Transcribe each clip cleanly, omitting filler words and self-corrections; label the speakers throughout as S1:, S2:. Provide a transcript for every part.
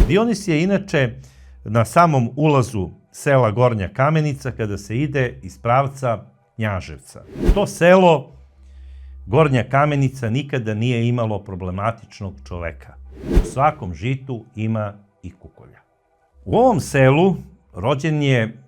S1: Dionis je inače na samom ulazu sela Gornja Kamenica kada se ide iz pravca Knjaževca. To selo Gornja Kamenica nikada nije imalo problematičnog čoveka. U svakom žitu ima i kukolja. U ovom selu rođen je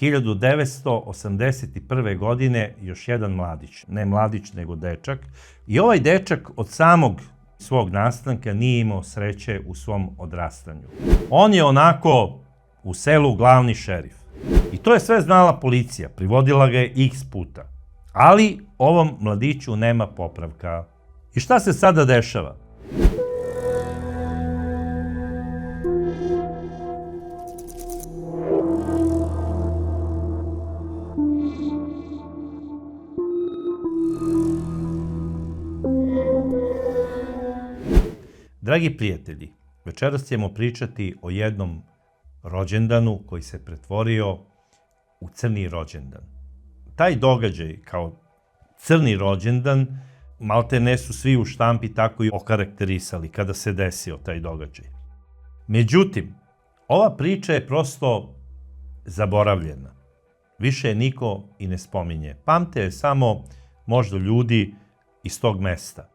S1: 1981. godine još jedan mladić. Ne mladić, nego dečak. I ovaj dečak od samog svog nastanka nije imao sreće u svom odrastanju. On je onako u selu glavni šerif. I to je sve znala policija, privodila ga je x puta. Ali ovom mladiću nema popravka. I šta se sada dešava? Dragi prijatelji, večeras ćemo pričati o jednom rođendanu koji se pretvorio u crni rođendan. Taj događaj kao crni rođendan maltene su svi u štampi tako i okarakterisali kada se desio taj događaj. Međutim, ova priča je prosto zaboravljena. Više je niko i ne spominje. Pamte je samo možda ljudi iz tog mesta.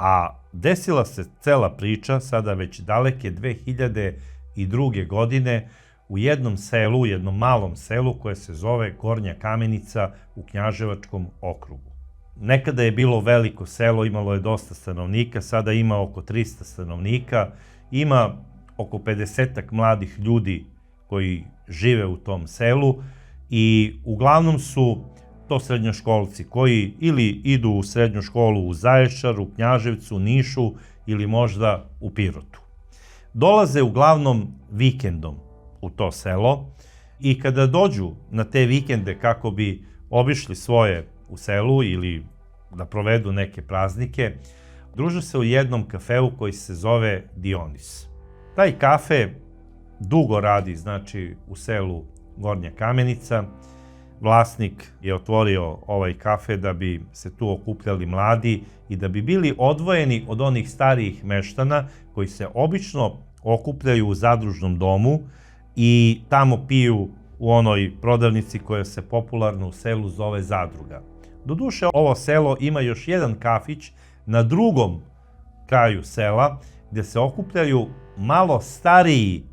S1: A desila se cela priča, sada već daleke 2002. godine, u jednom selu, u jednom malom selu koje se zove Gornja Kamenica u Knjaževačkom okrugu. Nekada je bilo veliko selo, imalo je dosta stanovnika, sada ima oko 300 stanovnika, ima oko 50-ak mladih ljudi koji žive u tom selu i uglavnom su to srednjoškolci koji ili idu u srednju školu u Zaječaru, Knjaževcu, Nišu ili možda u Pirotu. Dolaze uglavnom vikendom u to selo i kada dođu na te vikende kako bi obišli svoje u selu ili da provedu neke praznike, druže se u jednom kafeu koji se zove Dionis. Taj kafe dugo radi, znači, u selu Gornja Kamenica. Vlasnik je otvorio ovaj kafe da bi se tu okupljali mladi i da bi bili odvojeni od onih starijih meštana koji se obično okupljaju u zadružnom domu i tamo piju u onoj prodavnici koja se popularno u selu zove zadruga. Doduše, ovo selo ima još jedan kafić na drugom kraju sela gde se okupljaju malo stariji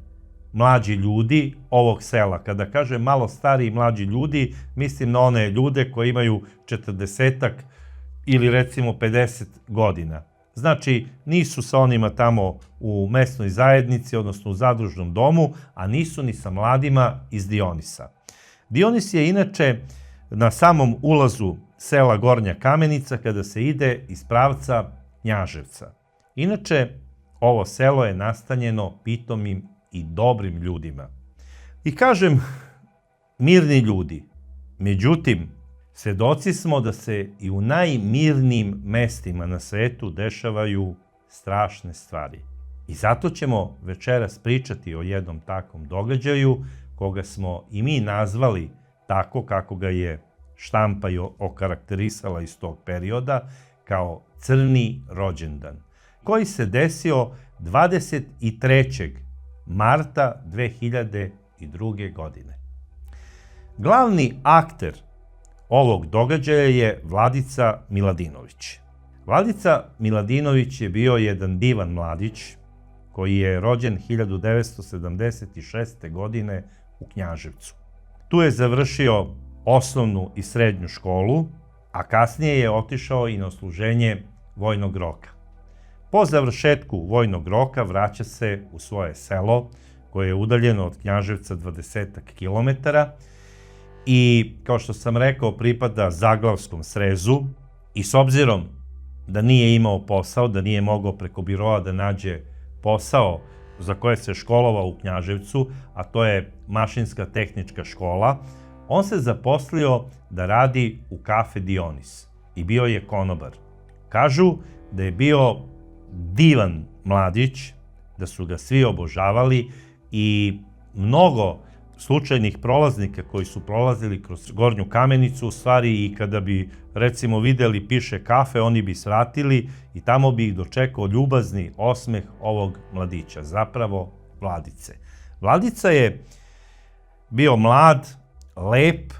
S1: mlađi ljudi ovog sela. Kada kažem malo stariji mlađi ljudi, mislim na one ljude koji imaju 40-ak ili recimo 50 godina. Znači, nisu sa onima tamo u mesnoj zajednici, odnosno u zadružnom domu, a nisu ni sa mladima iz Dionisa. Dionis je inače na samom ulazu sela Gornja Kamenica kada se ide iz pravca Knjaževca. Inače, ovo selo je nastanjeno pitomim i dobrim ljudima. I kažem mirni ljudi. Međutim, svedoci smo da se i u najmirnijim mestima na svetu dešavaju strašne stvari. I zato ćemo večeras pričati o jednom takvom događaju koga smo i mi nazvali tako kako ga je štampa i okarakterisala iz tog perioda kao crni rođendan, koji se desio 23. marta 2002. godine. Glavni akter ovog događaja je Vladica Miladinović. Vladica Miladinović je bio jedan divan mladić koji je rođen 1976. godine u Knjaževcu. Tu je završio osnovnu i srednju školu, a kasnije je otišao i na odsluženje vojnog roka. Po završetku vojnog roka vraća se u svoje selo, koje je udaljeno od Knjaževca 20 kilometara i, kao što sam rekao, pripada Zaglavskom srezu i s obzirom da nije imao posao, da nije mogao preko biroa da nađe posao za koje se školovao u Knjaževcu, a to je mašinska tehnička škola, on se zaposlio da radi u kafe Dionis i bio je konobar. Kažu da je bio divan mladić, da su ga svi obožavali i mnogo slučajnih prolaznika koji su prolazili kroz Gornju Kamenicu, u stvari i kada bi recimo videli piše kafe, oni bi svratili i tamo bi ih dočekao ljubazni osmeh ovog mladića, zapravo Vladice. Vladica je bio mlad, lep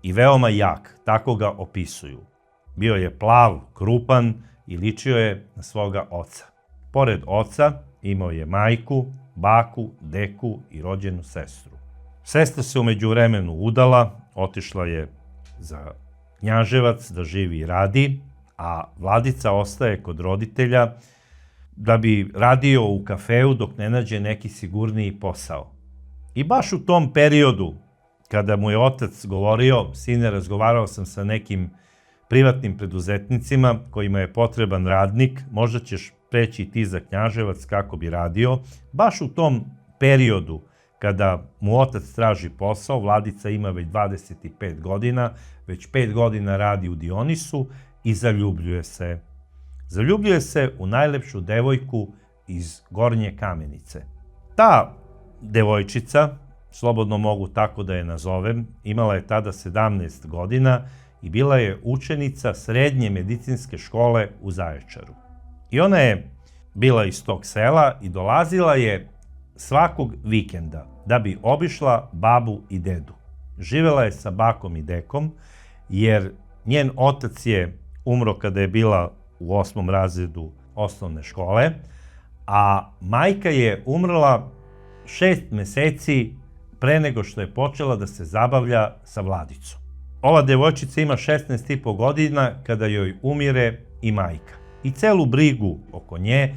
S1: i veoma jak, tako ga opisuju. Bio je plav, krupan i ličio je na svoga oca. Pored oca imao je majku, baku, deku i rođenu sestru. Sestra se u međuvremenu udala, otišla je za Knjaževac da živi i radi, a Vladica ostaje kod roditelja da bi radio u kafeu dok ne nađe neki sigurniji posao. I baš u tom periodu, kada mu je otac govorio, sine, razgovarao sam sa nekim privatnim preduzetnicima kojima je potreban radnik, možda ćeš preći ti za Knjaževac kako bi radio. Baš u tom periodu kada mu otac traži posao, Vladica ima već 25 godina, već 5 godina radi u Dionisu i zaljubljuje se. Zaljubljuje se u najlepšu devojku iz Gornje Kamenice. Ta devojčica, slobodno mogu tako da je nazovem, imala je tada 17 godina i bila je učenica srednje medicinske škole u Zaječaru. I ona je bila iz tog sela i dolazila je svakog vikenda da bi obišla babu i dedu. Živela je sa bakom i dekom, jer njen otac je umro kada je bila u 8. razredu osnovne škole, a majka je umrla 6 meseci pre nego što je počela da se zabavlja sa Vladicom. Ova devojčica ima 16,5 godina kada joj umire i majka. I celu brigu oko nje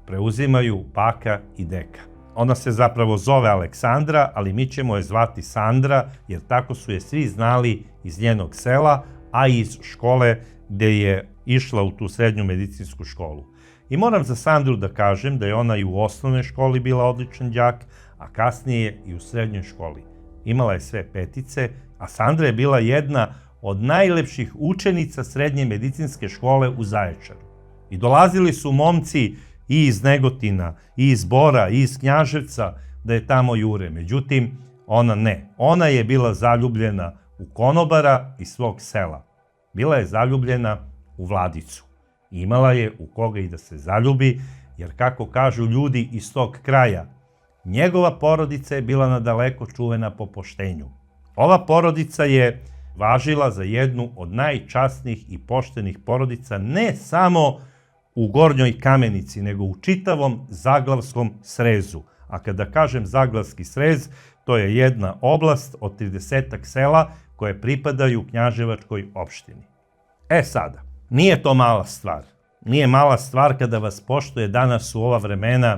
S1: preuzimaju baka i deka. Ona se zapravo zove Aleksandra, ali mi ćemo je zvati Sandra, jer tako su je svi znali iz njenog sela, a i iz škole gde je išla u tu srednju medicinsku školu. I moram za Sandru da kažem da je ona i u osnovnoj školi bila odličan đak, a kasnije i u srednjoj školi. Imala je sve petice, a Sandra je bila jedna od najlepših učenica srednje medicinske škole u Zaječaru. I dolazili su momci i iz Negotina, i iz Bora, i iz Knjaževca da je tamo jure. Međutim, ona ne. Ona je bila zaljubljena u konobara iz svog sela. Bila je zaljubljena u Vladicu. Imala je u koga i da se zaljubi, jer kako kažu ljudi iz tog kraja, njegova porodica je bila nadaleko čuvena po poštenju. Ova porodica je važila za jednu od najčasnijih i poštenih porodica ne samo u Gornjoj Kamenici, nego u čitavom Zaglavskom srezu. A kada kažem Zaglavski srez, to je jedna oblast od 30 sela koje pripadaju Knjaževačkoj opštini. E sada, nije to mala stvar. Nije mala stvar kada vas poštuje danas u ova vremena,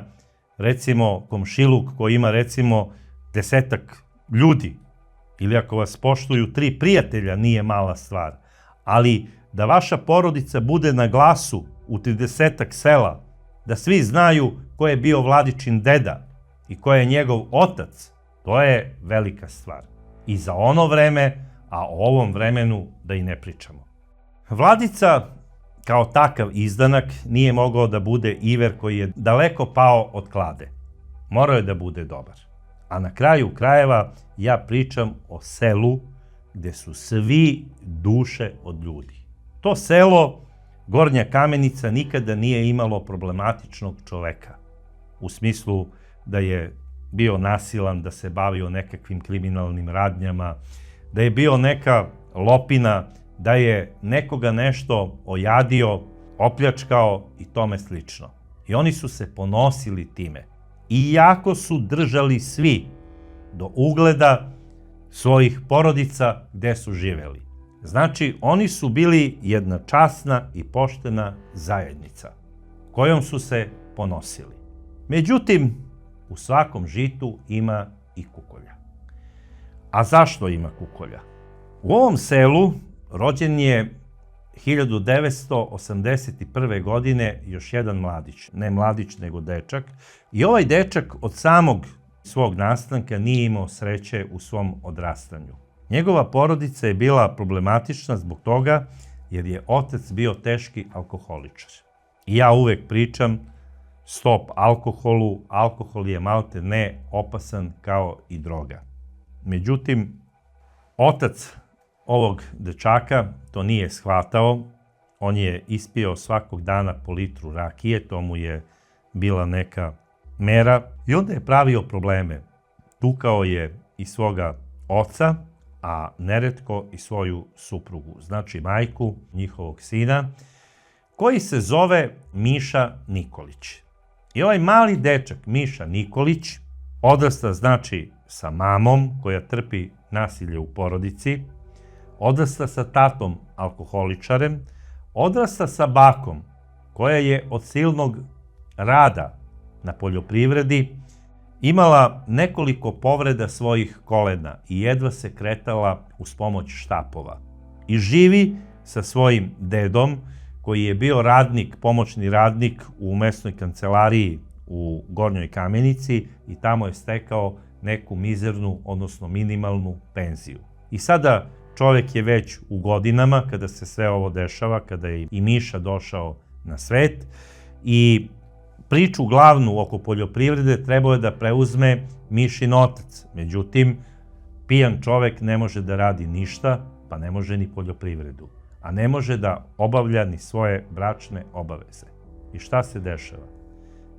S1: recimo komšiluk koji ima recimo 10 ljudi, ili ako vas poštuju 3 prijatelja, nije mala stvar. Ali da vaša porodica bude na glasu u 30 sela, da svi znaju ko je bio Vladičin deda i ko je njegov otac, to je velika stvar. I za ono vreme, a o ovom vremenu da i ne pričamo. Vladica, kao takav izdanak, nije mogao da bude iver koji je daleko pao od klade. Morao je da bude dobar. A na kraju krajeva ja pričam o selu gde su svi duše od ljudi. To selo, Gornja Kamenica, nikada nije imalo problematičnog čoveka. U smislu da je bio nasilan, da se bavio nekakvim kriminalnim radnjama, da je bio neka lopina, da je nekoga nešto ojadio, opljačkao i tome slično. I oni su se ponosili time. Iako su držali svi do ugleda svojih porodica gde su živeli. Znači, oni su bili jedna časna i poštena zajednica, kojom su se ponosili. Međutim, u svakom žitu ima i kukolja. A zašto ima kukolja? U ovom selu rođen je 1981. godine još jedan mladić, ne mladić nego dečak, i ovaj dečak od samog svog nastanka nije imao sreće u svom odrastanju. Njegova porodica je bila problematična zbog toga jer je otac bio teški alkoholičar. I ja uvek pričam stop alkoholu, alkohol je malte ne opasan kao i droga. Međutim, otac ovog dečaka to nije shvatao, on je ispio svakog dana po litru rakije, to mu je bila neka mera i onda je pravio probleme. Tukao je i svoga oca, a neretko i svoju suprugu, znači majku njihovog sina, koji se zove Miša Nikolić. I ovaj mali dečak, Miša Nikolić, odrasta znači sa mamom koja trpi nasilje u porodici, odrasta sa tatom alkoholičarem, odrasta sa bakom koja je od silnog rada na poljoprivredi imala nekoliko povreda svojih kolena i jedva se kretala uz pomoć štapova. I živi sa svojim dedom koji je bio radnik, pomoćni radnik u mesnoj kancelariji u Gornjoj Kamenici i tamo je stekao neku mizernu, odnosno minimalnu penziju. I sada čovjek je već u godinama kada se sve ovo dešava, kada je i Miša došao na svet i priču glavnu oko poljoprivrede trebao je da preuzme Mišin otac. Međutim, pijan čovek ne može da radi ništa, pa ne može ni poljoprivredu, a ne može da obavlja ni svoje bračne obaveze. I šta se dešava?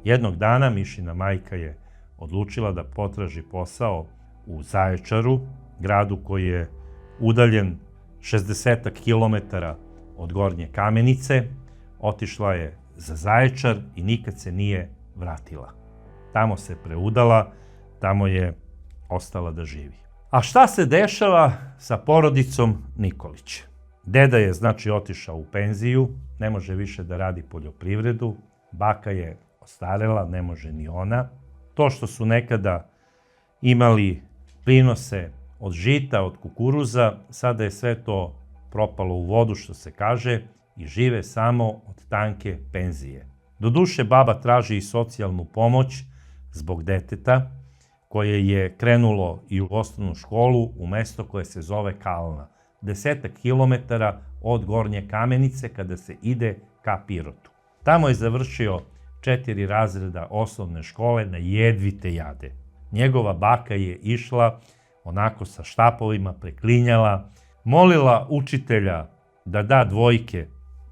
S1: Jednog dana Mišina majka je odlučila da potraži posao u Zaječaru, gradu koji je udaljen 60 km od Gornje Kamenice. Otišla je za Zaječar i nikad se nije vratila. Tamo se preudala, tamo je ostala da živi. A šta se dešava sa porodicom Nikolić? Deda je znači otišao u penziju, ne može više da radi poljoprivredu, baka je ostarela, ne može ni ona. To što su nekada imali prinose od žita, od kukuruza, sada je sve to propalo u vodu, što se kaže, i žive samo od tanke penzije. Doduše, baba traži i socijalnu pomoć zbog deteta, koje je krenulo i u osnovnu školu u mesto koje se zove Kalna, 10 kilometara od Gornje Kamenice kada se ide ka Pirotu. Tamo je završio 4 razreda osnovne škole na jedvite jade. Njegova baka je išla onako sa štapovima, preklinjala, molila učitelja da da dvojke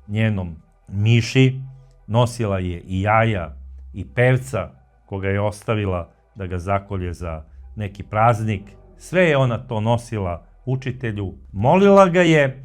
S1: njenom Miši, nosila je i jaja i pevca koga je ostavila da ga zakolje za neki praznik. Sve je ona to nosila učitelju, molila ga je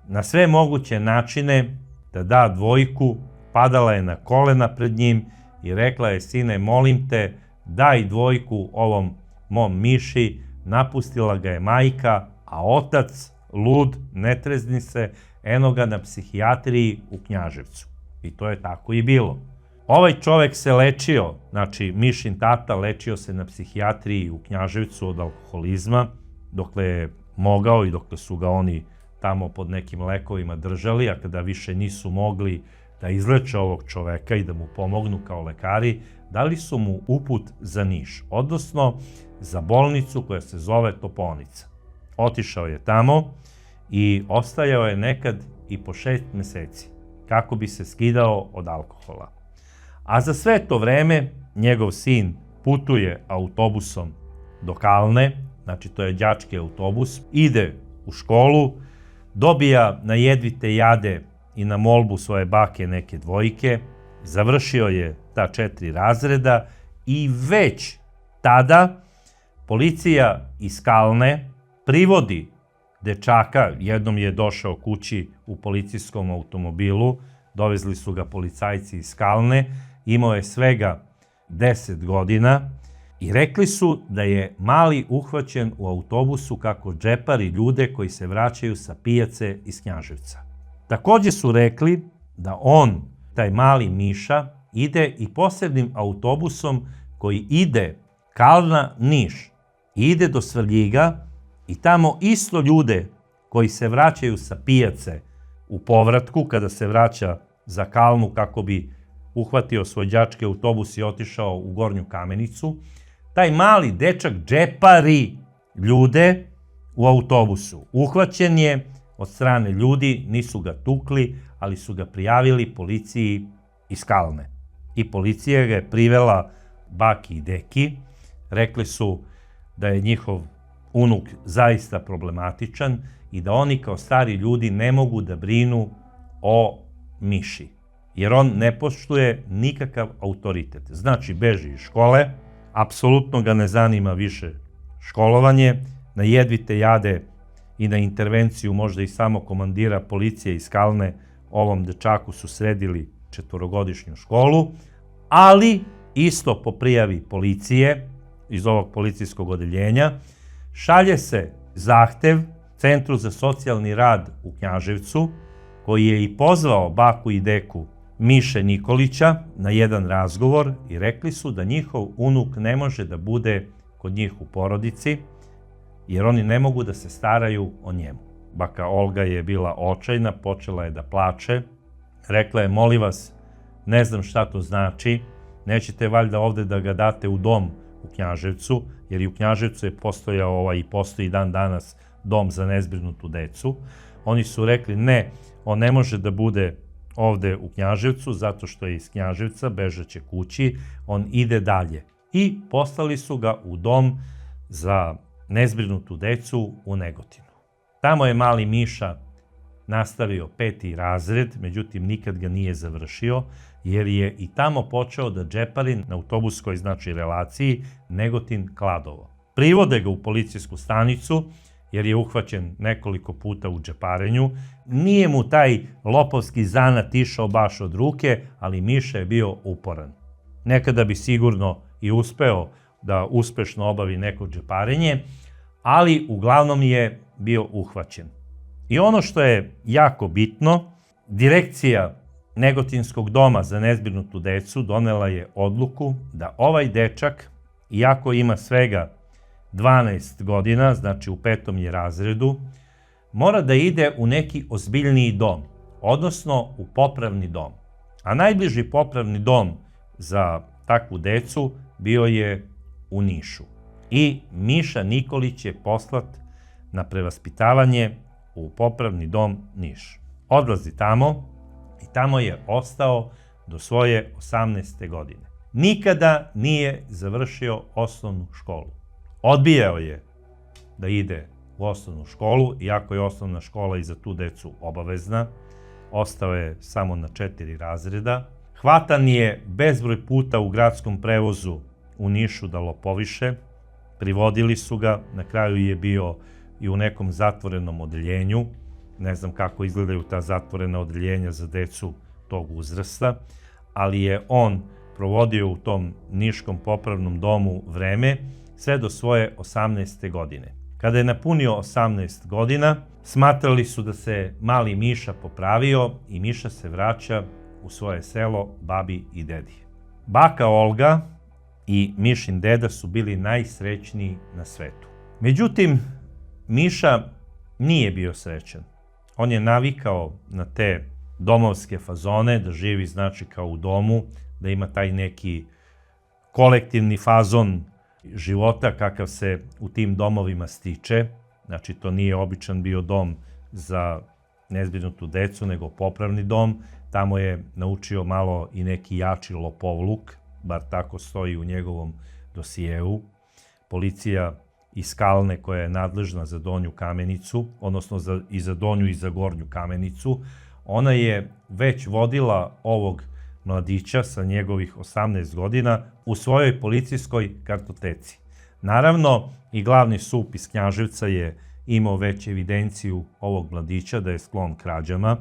S1: na sve moguće načine da da dvojku, padala je na kolena pred njim i rekla je: sine, molim te, daj dvojku ovom mom Miši. Napustila ga je majka, a otac, lud, ne trezni se, eno ga na psihijatriji u Knjaževcu. I to je tako i bilo. Ovaj čovek se lečio, znači Mišin tata lečio se na psihijatriji u Knjaževcu od alkoholizma, dokle je mogao i dokle su ga oni tamo pod nekim lekovima držali, a kada više nisu mogli da izleče ovog čoveka i da mu pomognu kao lekari, dali su mu uput za Niš, odnosno za bolnicu koja se zove Toponica. Otišao je tamo i ostajao je nekad i po 6 meseci, kako bi se skidao od alkohola. A za sve to vreme njegov sin putuje autobusom do Kalne, znači to je đački autobus, ide u školu, dobija na jedvite jade i na molbu svoje bake neke dvojke, završio je ta 4 razreda i već tada policija iz Kalne privodi dečaka. Jednom je došao kući u policijskom automobilu, dovezli su ga policajci iz Kalne, imao je svega 10 godina i rekli su da je mali uhvaćen u autobusu kako džepari ljude koji se vraćaju sa pijace iz Knjaževca. Takođe su rekli da on, taj mali Miša, ide i posebnim autobusom koji ide Kalna-Niš, ide do Svrljiga i tamo isto ljude koji se vraćaju sa pijace u povratku, kada se vraća za Kalnu kako bi uhvatio svoj đački autobus i otišao u Gornju Kamenicu, taj mali dečak džepari ljude u autobusu. Uhvaćen je od strane ljudi, nisu ga tukli, ali su ga prijavili policiji iz Kalne. I policija ga je privela baki i deki. Rekli su da je njihov unuk zaista problematičan i da oni kao stari ljudi ne mogu da brinu o Miši. jer on ne poštuje nikakav autoritet. Znači, beži iz škole, apsolutno ga ne zanima više školovanje, na jedvite jade i na intervenciju možda i samo komandira policije iz Kalne ovom dečaku su sredili 4-godišnju školu, ali isto po prijavi policije iz ovog policijskog odeljenja šalje se zahtev Centru za socijalni rad u Knjaževcu, koji je i pozvao baku i deku Miše Nikolića na jedan razgovor i rekli su da njihov unuk ne može da bude kod njih u porodici, jer oni ne mogu da se staraju o njemu. Baka Olga je bila očajna, počela je da plače. Rekla je, molim vas, ne znam šta to znači, nećete valjda ovde da ga date u dom u Knjaževcu, jer i u Knjaževcu je postojao i postoji dan danas dom za nezbrinutu decu. Oni su rekli, ne, on ne može da bude ovde u Knjaževcu, zato što je iz Knjaževca, bežaće kući, on ide dalje. I poslali su ga u dom za nezbrinutu decu u Negotinu. Tamo je mali Miša nastavio 5. razred, međutim nikad ga nije završio, jer je i tamo počeo da džepari na autobuskoj, znači, relaciji Negotin-Kladovo. Privode ga u policijsku stanicu, jer je uhvaćen nekoliko puta u džeparenju. Nije mu taj lopovski zanat išao baš od ruke, ali Miša je bio uporan. Nekada bi sigurno i uspeo da uspešno obavi neko džeparenje, ali uglavnom je bio uhvaćen. I ono što je jako bitno, direkcija Negotinskog doma za nezbrinutu decu donela je odluku da ovaj dečak, iako ima svega 12 godina, znači u 5. je razredu, mora da ide u neki ozbiljniji dom, odnosno u popravni dom. A najbliži popravni dom za takvu decu bio je u Nišu. I Miša Nikolić je poslat na prevaspitavanje u popravni dom Niš. Odlazi tamo i tamo je ostao do svoje 18. godine. Nikada nije završio osnovnu školu. Odbijao je da ide u osnovnu školu, iako je osnovna škola i za tu decu obavezna. Ostao je samo na 4 razreda. Hvatan je bezbroj puta u gradskom prevozu u Nišu da lopoviše. Privodili su ga, na kraju je bio i u nekom zatvorenom odeljenju. Ne znam kako izgledaju ta zatvorena odeljenja za decu tog uzrasta, ali je on provodio u tom niškom popravnom domu vreme sve do svoje 18. godine. Kada je napunio 18 godina, smatrali su da se mali Miša popravio i Miša se vraća u svoje selo babi i dedi. Baka Olga i Mišin deda su bili najsrećniji na svetu. Međutim, Miša nije bio srećan. On je navikao na te domovske fazone, da živi znači kao u domu, da ima taj neki kolektivni fazon života kakav se u tim domovima stiče. Znači, to nije običan bio dom za nezbrinutu decu, nego popravni dom. Tamo je naučio malo i neki jači lopovluk, bar tako stoji u njegovom dosijeu. Policija iz Kalne, koja je nadležna za Donju Kamenicu, odnosno i za Donju i za Gornju Kamenicu, ona je već vodila ovog mladića sa njegovih 18 godina u svojoj policijskoj kartoteci. Naravno, i glavni SUP iz Knjaževca je imao već evidenciju ovog mladića da je sklon krađama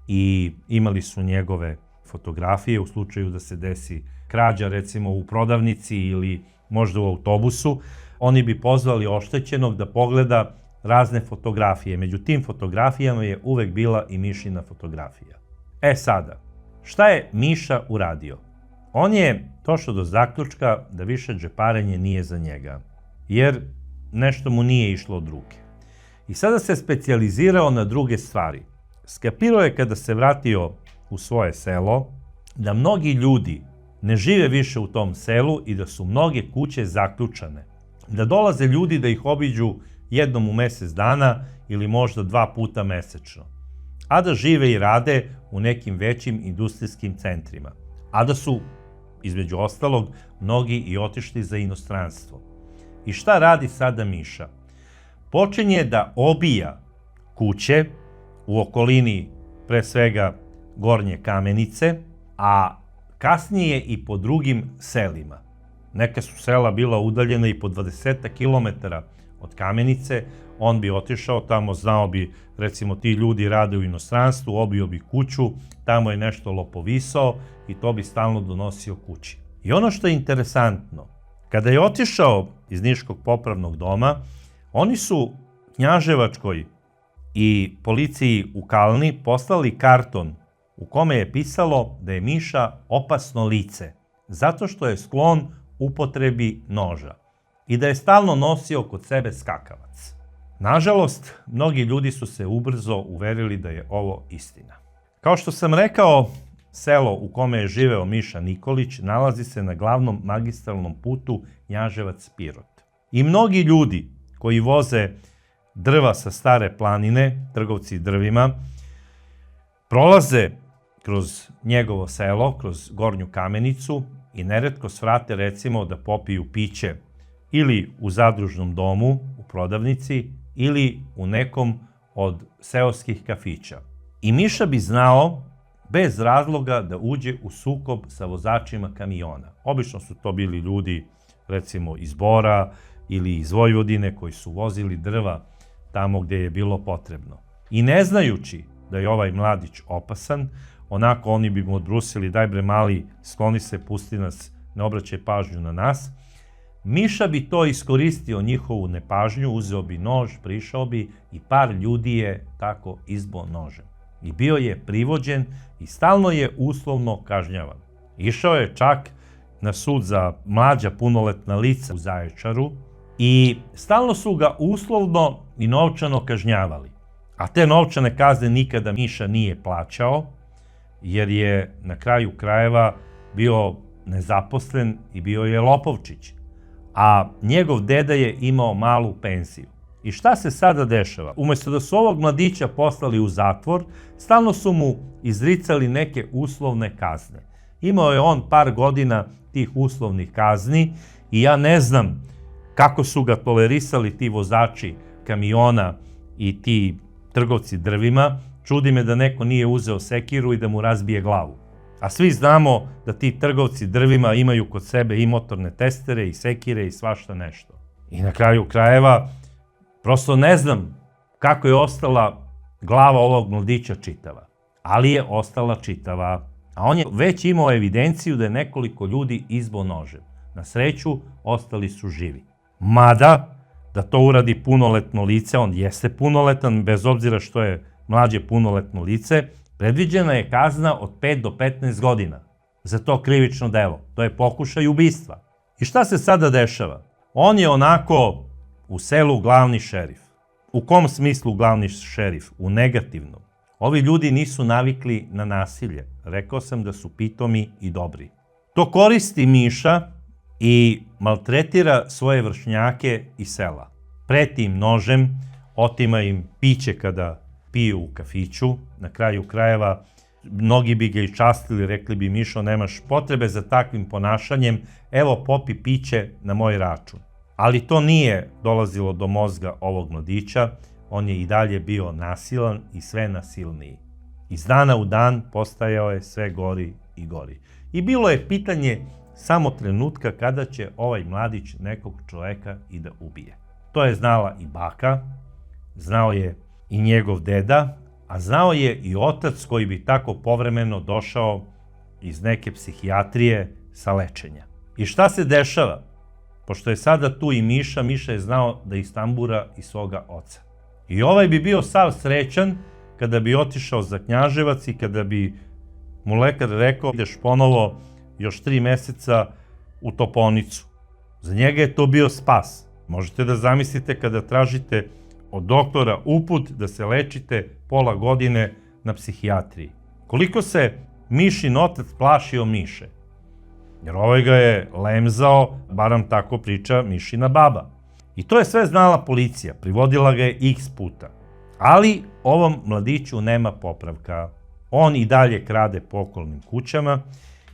S1: i imali su njegove fotografije u slučaju da se desi krađa, recimo u prodavnici ili možda u autobusu. Oni bi pozvali oštećenog da pogleda razne fotografije. Među tim fotografijama je uvek bila i Mišina fotografija. E sada, šta je Miša uradio? On je došao do zaključka da više džeparenje nije za njega, jer nešto mu nije išlo od ruke. I sada se specijalizirao na druge stvari. Skapirao je kada se vratio u svoje selo da mnogi ljudi ne žive više u tom selu i da su mnoge kuće zaključane. Da dolaze ljudi da ih obiđu jednom u mesec dana ili možda 2 puta mesečno. A da žive i rade u nekim većim industrijskim centrima. A da su, između ostalog, mnogi i otišli za inostranstvo. I šta radi sada Miša? Počinje da obija kuće u okolini, pre svega, Gornje Kamenice, a kasnije i po drugim selima. Neka su sela bila udaljena i po 20 kilometara od Kamenice, on bi otišao tamo, znao bi, recimo, ti ljudi rade u inostranstvu, obio bi kuću, tamo je nešto lopovisao i to bi stalno donosio kući. I ono što je interesantno, kada je otišao iz Niškog popravnog doma, oni su Knjaževačkoj i policiji u Kalni poslali karton u kome je pisalo da je Miša opasno lice, zato što je sklon upotrebi noža i da je stalno nosio kod sebe skakavac. Nažalost, mnogi ljudi su se ubrzo uverili da je ovo istina. Kao što sam rekao, selo u kome je živeo Miša Nikolić nalazi se na glavnom magistralnom putu Knjaževac-Pirot. I mnogi ljudi koji voze drva sa Stare planine, trgovci drvima, prolaze kroz njegovo selo, kroz Gornju Kamenicu i neretko svrate, recimo, da popiju piće ili u zadružnom domu, u prodavnici, ili u nekom od seoskih kafića. I Miša bi znao bez razloga da uđe u sukob sa vozačima kamiona. Obično su to bili ljudi, recimo, iz Bora ili iz Vojvodine, koji su vozili drva tamo gde je bilo potrebno. I ne znajući da je ovaj mladić opasan, onako oni bi mu odbrusili: daj bre mali, skloni se, pusti nas, ne obraćaj pažnju na nas. Miša bi to iskoristio, njihovu nepažnju, uzeo bi nož, prišao bi i par ljudi je tako izbo nožem. I bio je privođen i stalno je uslovno kažnjavan. Išao je čak na sud za mlađa punoletna lica u Zaječaru i stalno su ga uslovno i novčano kažnjavali. A te novčane kazne nikada Miša nije plaćao, jer je na kraju krajeva bio nezaposlen i bio je lopovčić. A njegov deda je imao malu penziju. I šta se sada dešava? Umesto da su ovog mladića poslali u zatvor, stalno su mu izricali neke uslovne kazne. Imao je on par godina tih uslovnih kazni i ja ne znam kako su ga tolerisali ti vozači kamiona i ti trgovci drvima. Čudi me da neko nije uzeo sekiru i da mu razbije glavu. A svi znamo da ti trgovci drvima imaju kod sebe i motorne testere i sekire i svašta nešto. I na kraju krajeva, prosto ne znam kako je ostala glava ovog mladića čitava. Ali je ostala čitava. A on je već imao evidenciju da je nekoliko ljudi izbo nožem. Na sreću, ostali su živi. Mada, da to uradi punoletno lice, on jeste punoletan, bez obzira što je mlađe punoletno lice, predviđena je kazna od 5 do 15 godina za to krivično delo. To je pokušaj ubistva. I šta se sada dešava? On je onako u selu glavni šerif. U kom smislu glavni šerif? U negativnom. Ovi ljudi nisu navikli na nasilje. Rekao sam da su pitomi i dobri. To koristi Miša i maltretira svoje vršnjake iz sela. Preti im nožem, otima im piće kada piju u kafiću. Na kraju krajeva, mnogi bi ga i častili, rekli bi: Mišo, nemaš potrebe za takvim ponašanjem, evo popi piće na moj račun. Ali to nije dolazilo do mozga ovog mladića, on je i dalje bio nasilan i sve nasilniji. Iz dana u dan postajao je sve gori i gori. I bilo je pitanje samo trenutka kada će ovaj mladić nekog čoveka i da ubije. To je znala i baka, znao je i njegov deda, a znao je i otac koji bi tako povremeno došao iz neke psihijatrije sa lečenja. I šta se dešava? Pošto je sada tu i Miša, Miša je znao da istambura i svoga oca. I ovaj bi bio sav srećan kada bi otišao za Knjaževac i kada bi mu lekar rekao: ideš ponovo još 3 meseca u toponicu. Za njega je to bio spas. Možete da zamislite kada tražite od doktora uput da se lečite pola godine na psihijatriji. Koliko se Mišin otac plašio Miše. Jer ovaj ga je lemzao, baram tako priča Mišina baba. I to je sve znala policija, privodila ga je x puta. Ali ovom mladiću nema popravka. On i dalje krade po okolnim kućama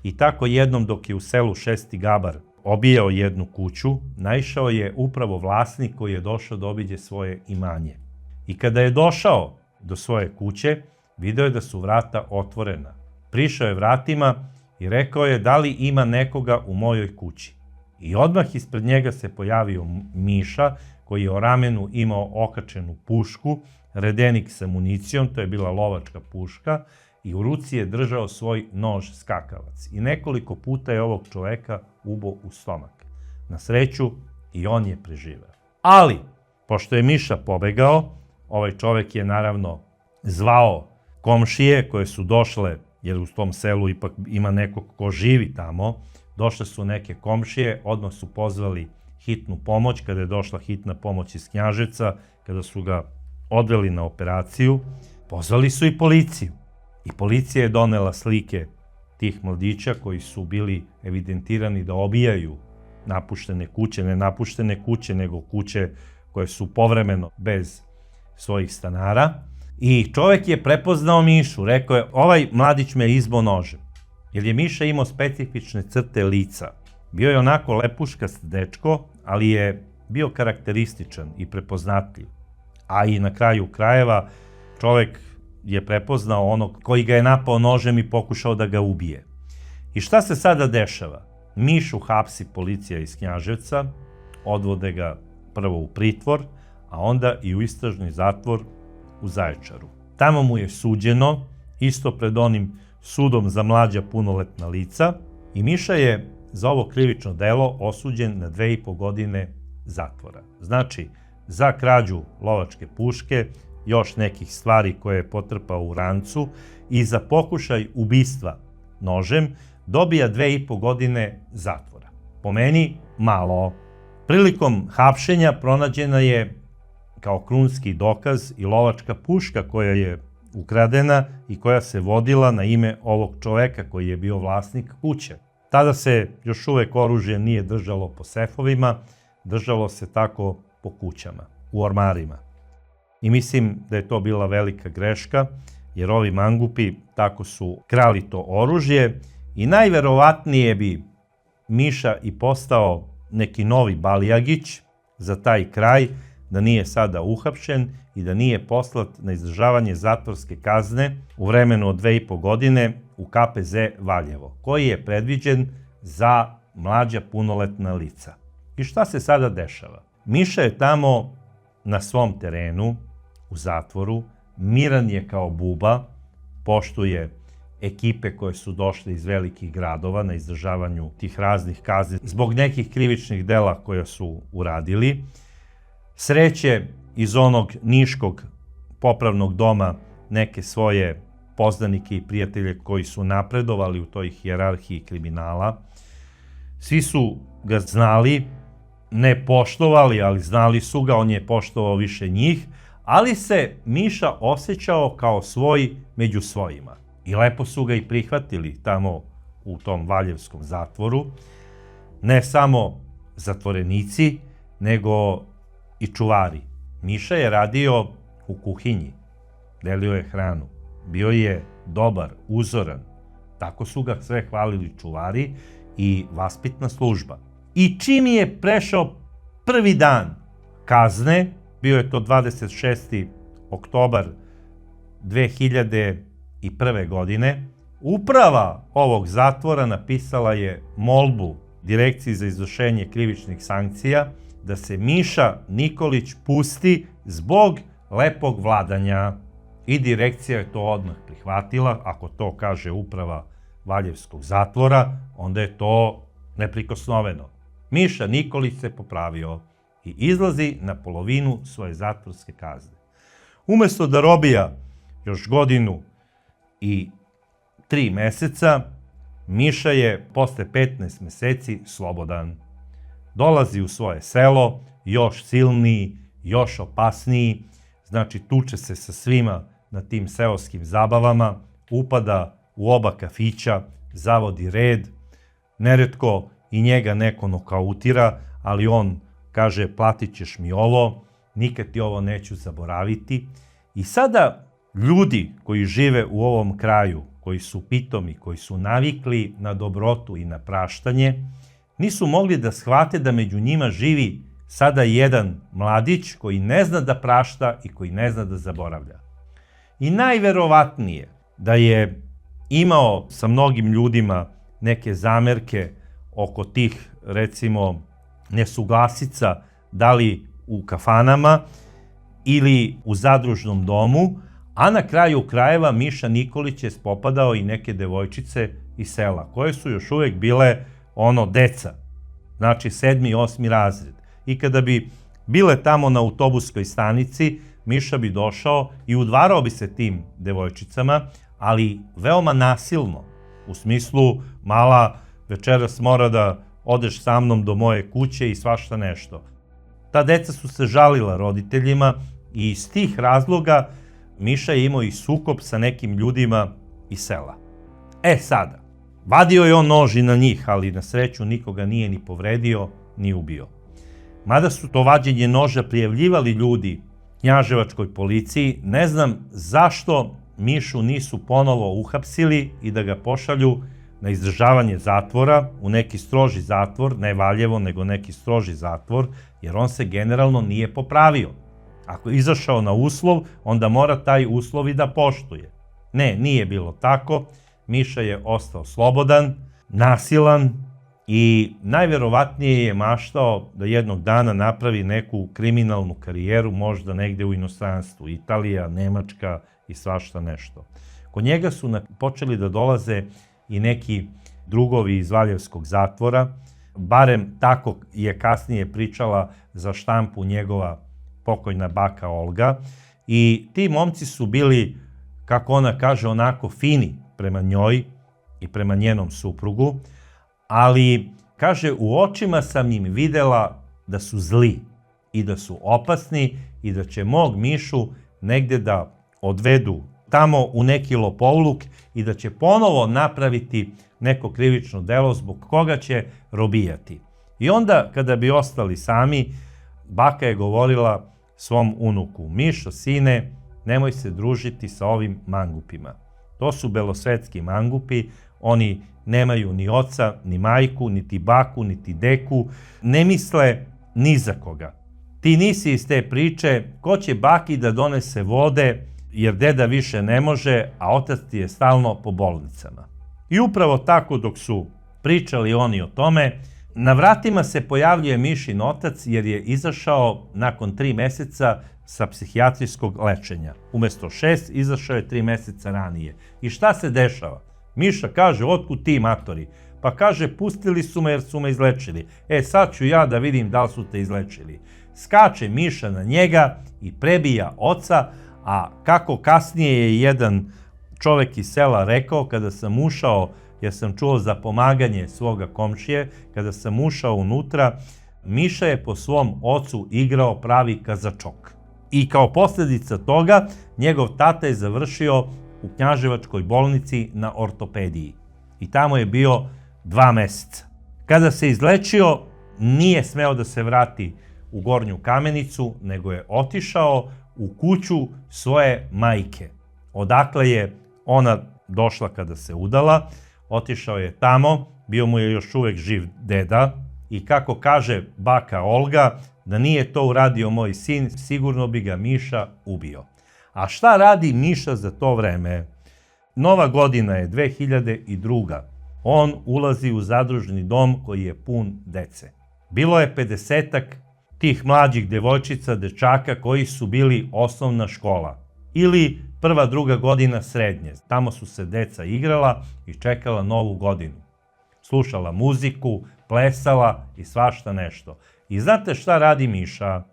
S1: i tako jednom dok je u selu Šesti Gabar obijao jednu kuću, naišao je upravo vlasnik koji je došao da obiđe svoje imanje. I kada je došao do svoje kuće, video je da su vrata otvorena. Prišao je vratima i rekao je da li ima nekoga u mojoj kući. I odmah ispred njega se pojavio Miša, koji je o ramenu imao okačenu pušku, redenik sa municijom, to je bila lovačka puška, i u ruci je držao svoj nož skakavac. I nekoliko puta je ovog čoveka ubao u stomak. Na sreću, i on je preživeo. Ali, pošto je Miša pobegao, ovaj čovek je naravno zvao komšije koje su došle, jer u tom selu ipak ima neko ko živi tamo, došle su neke komšije, odmah su pozvali hitnu pomoć, kada je došla hitna pomoć iz Knjaževca, kada su ga odveli na operaciju, pozvali su i policiju. I policija je donela slike tih mladića koji su bili evidentirani da obijaju napuštene kuće, ne napuštene kuće, nego kuće koje su povremeno bez svojih stanara. I čovek je prepoznao Mišu, rekao je, ovaj mladić me izbo nožem. Jer je Miša imao specifične crte lica. Bio je onako lepuškast dečko, ali je bio karakterističan i prepoznatljiv. A i na kraju krajeva čovek je prepoznao onog koji ga je napao nožem i pokušao da ga ubije. I šta se sada dešava? Mišu hapsi policija iz Knjaževca, odvode ga prvo u pritvor, a onda i u istražni zatvor u Zaječaru. Tamo mu je suđeno, isto pred onim sudom za mlađa punoletna lica, i Miša je za ovo krivično delo osuđen na 2,5 godine zatvora. Znači, za krađu lovačke puške, još nekih stvari koje je potrpao u rancu, i za pokušaj ubistva nožem dobija 2,5 godine zatvora. Po meni malo. Prilikom hapšenja pronađena je kao krunski dokaz i lovačka puška koja je ukradena i koja se vodila na ime ovog čoveka koji je bio vlasnik kuće. Tada se još uvek oružje nije držalo po sefovima, držalo se tako po kućama, u ormarima. I mislim da je to bila velika greška, jer ovi mangupi tako su krali to oružje i najverovatnije bi Miša i postao neki novi Balijagić za taj kraj, da nije sada uhapšen i da nije poslat na izdržavanje zatvorske kazne u vremenu od 2,5 godine u KPZ Valjevo, koji je predviđen za mlađa punoletna lica. I šta se sada dešava? Miša je tamo na svom terenu, u zatvoru, miran je kao buba, poštuje ekipe koje su došle iz velikih gradova na izdržavanju tih raznih kazni zbog nekih krivičnih dela koje su uradili. Sreće iz onog niškog popravnog doma neke svoje poznanike i prijatelje koji su napredovali u toj hijerarhiji kriminala. Svi su ga znali, ne poštovali, ali znali su ga, on je poštovao više njih, ali se Miša osjećao kao svoj među svojima. I lepo su ga i prihvatili tamo u tom valjevskom zatvoru. Ne samo zatvorenici, nego i čuvari. Miša je radio u kuhinji, delio je hranu, bio je dobar, uzoran. Tako su ga sve hvalili čuvari i vaspitna služba. I čim je prešao prvi dan kazne, bio je to 26. oktobar 2001. godine, uprava ovog zatvora napisala je molbu Direkciji za izvršenje krivičnih sankcija da se Miša Nikolić pusti zbog lepog vladanja. I direkcija je to odmah prihvatila. Ako to kaže uprava Valjevskog zatvora, onda je to neprikosnoveno. Miša Nikolić se popravio i izlazi na polovinu svoje zatvorske kazne. Umesto da robija još 1 godinu i 3 meseca, Miša je posle 15 meseci slobodan. Dolazi u svoje selo, još silniji, još opasniji, znači tuče se sa svima na tim seoskim zabavama, upada u oba kafića, zavodi red, neretko i njega neko nokautira, ali on kaže platit ćeš mi ovo, nikad ti ovo neću zaboraviti. I sada ljudi koji žive u ovom kraju, koji su pitomi, koji su navikli na dobrotu i na praštanje, nisu mogli da shvate da među njima živi sada jedan mladić koji ne zna da prašta i koji ne zna da zaboravlja. I najverovatnije da je imao sa mnogim ljudima neke zamerke oko tih, recimo, nesuglasica, da li u kafanama ili u zadružnom domu, a na kraju krajeva Miša Nikolić je spopadao i neke devojčice iz sela, koje su još uvek bile deca, znači 7. i 8. razred. I kada bi bile tamo na autobuskoj stanici, Miša bi došao i udvarao bi se tim devojčicama, ali veoma nasilno, u smislu, mala, večeras mora da odeš sa mnom do moje kuće i svašta nešto. Ta deca su se žalila roditeljima i iz tih razloga Miša je imao i sukob sa nekim ljudima iz sela. Sada, vadio je on nož i na njih, ali na sreću nikoga nije ni povredio, ni ubio. Mada su to vađenje noža prijavljivali ljudi knjaževačkoj policiji, ne znam zašto Mišu nisu ponovo uhapsili i da ga pošalju na izdržavanje zatvora, u neki stroži zatvor, ne Valjevo, nego neki stroži zatvor, jer on se generalno nije popravio. Ako je izašao na uslov, onda mora taj uslov i da poštuje. Ne, nije bilo tako. Miša je ostao slobodan, nasilan i najverovatnije je maštao da jednog dana napravi neku kriminalnu karijeru, možda negde u inostranstvu, Italija, Nemačka i svašta nešto. Kod njega su počeli da dolaze i neki drugovi iz Valjevskog zatvora, barem tako je kasnije pričala za štampu njegova pokojna baka Olga, i ti momci su bili, kako ona kaže, onako fini prema njoj i prema njenom suprugu, ali, kaže, u očima sam im videla da su zli i da su opasni i da će mog Mišu negde da odvedu tamo u neki lopovluk i da će ponovo napraviti neko krivično delo zbog koga će robijati. I onda, kada bi ostali sami, baka je govorila svom unuku: Mišo, sine, nemoj se družiti sa ovim mangupima. To su belosvetski mangupi, oni nemaju ni oca, ni majku, niti baku, niti deku, ne misle ni za koga. Ti nisi iz te priče, ko će baki da donese vode, jer deda više ne može, a otac ti je stalno po bolnicama. I upravo tako dok su pričali oni o tome, na vratima se pojavljuje Mišin otac, jer je izašao nakon 3 meseca sa psihijatrijskog lečenja. Umesto 6, izašao je 3 meseca ranije. I šta se dešava? Miša kaže: otkud ti, matori? Pa kaže: pustili su me jer su me izlečili. Sad ću ja da vidim da li su te izlečili. Skače Miša na njega i prebija oca, a kako kasnije je jedan čovek iz sela rekao, kada sam ušao, jer sam čuo za pomaganje svoga komšije, kada sam ušao unutra, Miša je po svom ocu igrao pravi kazačok. I kao posljedica toga, njegov tata je završio u knjaževačkoj bolnici na ortopediji. I tamo je bio 2 meseca. Kada se izlečio, nije smeo da se vrati u Gornju Kamenicu, nego je otišao u kuću svoje majke, odakle je ona došla kada se udala. Otišao je tamo, bio mu je još uvek živ deda, i kako kaže baka Olga, da nije to uradio moj sin, sigurno bi ga Miša ubio. A šta radi Miša za to vreme? Nova godina je 2002. On ulazi u zadružni dom koji je pun dece. Bilo je 50-ak tih mlađih devojčica, dečaka koji su bili osnovna škola ili 1., 2. godina srednje. Tamo su se deca igrala i čekala novu godinu. Slušala muziku, plesala i svašta nešto. I znate šta radi Miša?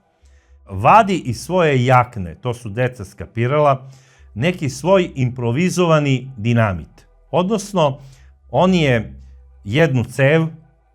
S1: Vadi iz svoje jakne, to su deca skapirala, neki svoj improvizovani dinamit. Odnosno, on je jednu cev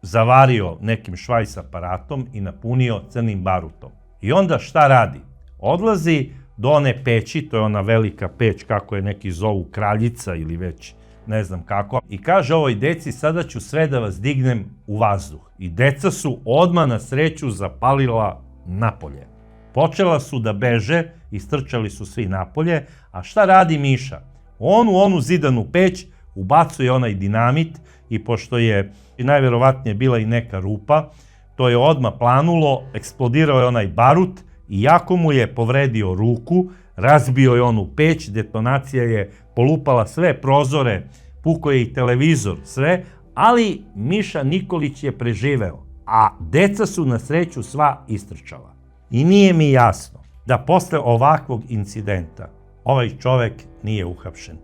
S1: zavario nekim švajs aparatom i napunio crnim barutom. I onda šta radi? Odlazi do one peći, to je ona velika peć, kako je neki zovu, Kraljica ili već ne znam kako, i kaže ovoj deci: sada ću sve da vas dignem u vazduh. I deca su odmah na sreću zapalila napolje. Počela su da beže, istrčali su svi napolje, a šta radi Miša? On u onu zidanu peć ubacuje onaj dinamit i pošto je najverovatnije bila i neka rupa, to je odmah planulo, eksplodirao je onaj barut i jako mu je povredio ruku, razbio je onu peć, detonacija je polupala sve prozore, pukao je i televizor, sve, Ali Miša Nikolić je preživeo, a deca su na sreću sva istrčala. I nije mi jasno da posle ovakvog incidenta ovaj čovek nije uhapšen.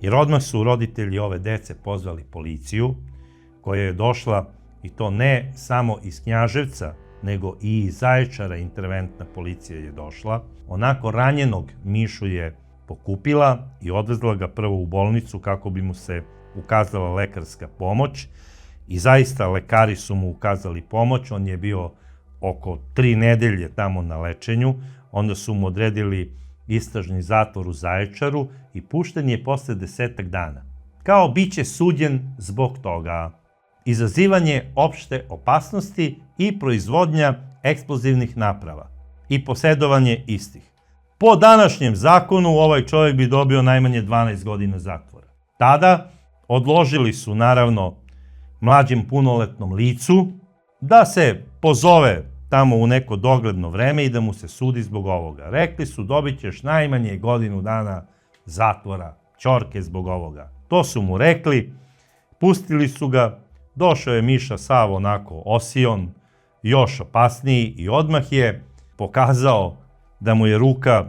S1: Jer odmah su roditelji ove dece pozvali policiju, koja je došla, i to ne samo iz Knjaževca, nego i iz Zaječara interventna policija je došla. Onako ranjenog Mišu je pokupila i odvezla ga prvo u bolnicu kako bi mu se ukazala lekarska pomoć. I zaista lekari su mu ukazali pomoć, on je bio oko 3 nedelje tamo na lečenju, onda su mu odredili istražni zatvor u Zaječaru i pušten je posle 10 dana. Kao biće suđen zbog toga. Izazivanje opšte opasnosti i proizvodnja eksplozivnih naprava i posedovanje istih. Po današnjem zakonu ovaj čovjek bi dobio najmanje 12 godina zatvora. Tada odložili su naravno mlađem punoletnom licu da se pozove tamo u neko dogledno vreme i da mu se sudi zbog ovoga. Rekli su dobit ćeš najmanje godinu dana zatvora, ćorke zbog ovoga. To su mu rekli, pustili su ga, došao je Miša sav onako osion, još opasniji i odmah je pokazao da mu je ruka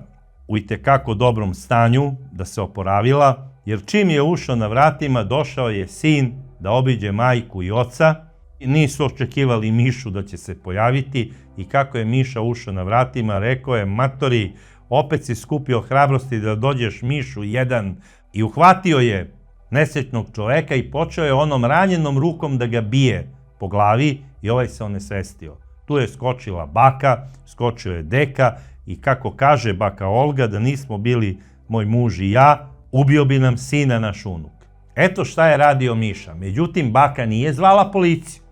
S1: u itekako dobrom stanju, da se oporavila, jer čim je ušao na vratima, došao je sin da obiđe majku i oca. Nisu očekivali Mišu da će se pojaviti i kako je Miša ušao na vratima, rekao je: matori, opet si skupio hrabrosti da dođeš Mišu jedan, i uhvatio je nesrećnog čoveka i počeo je onom ranjenom rukom da ga bije po glavi i ovaj se onesvestio. Tu je skočila baka, skočio je deka i kako kaže baka Olga, da nismo bili moj muž i ja, ubio bi nam sina naš unuk. Eto šta je radio Miša. Međutim, baka nije zvala policiju.